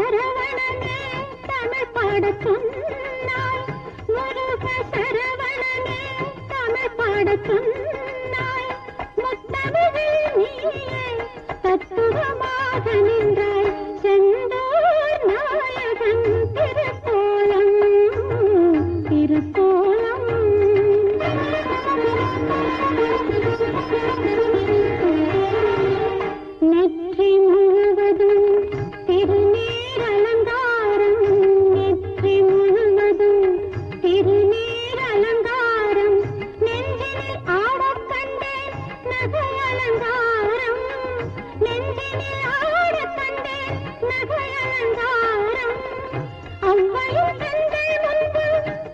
சரவணனே தமிழ் பாடச் சொன்னாய், முருக சரவணனே தமிழ் பாடச் சொன்னாய், முத்தமிழில் நீயே தத்துவமாக நின்றாய், செந்தூர் நாயகன் திருக்கோலம் திருக்கோலம். நெற்றி முழுவதும் திருநீர் அலங்காரம், நெற்றி முழுவதும் திருநீர் அலங்காரம், நெஞ்சினில் ஆடக் கண்டேன் நகை அலங்காரம், நெஞ்சினில் ஆடக் கண்டேன் நகை அலங்காரம். அவ்வையும் கண்கள் முன்பு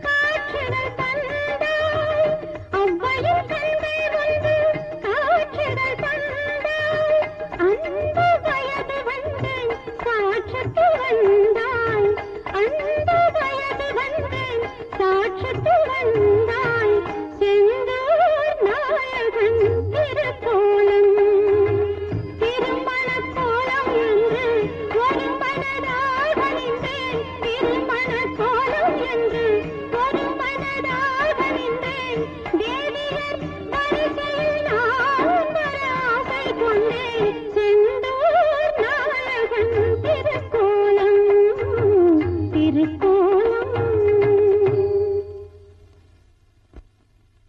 காட்சிகள் தந்தாய், அவ்வையும் கண்கள் முன்பு காட்சிகள் தந்தாய், அந்த வயது வந்தேன் சாட்சிக்கு வந்தாய், அந்த வயது வந்தேன் சாட்சிக்கு வந்தாய், செந்தூர் நாயகன் திருக்கோலம் திருமணக் கோலம் என்று ஒரு மனதாக நின்றேன், திருமணக் கோலம் என்று ஒரு மனதாக நின்றேன், தேவியர் வரிசையில் நான் வர ஆசை கொண்டேன், செந்தூர் நாயகன் திருக்கோலம் திருக்கோலம்.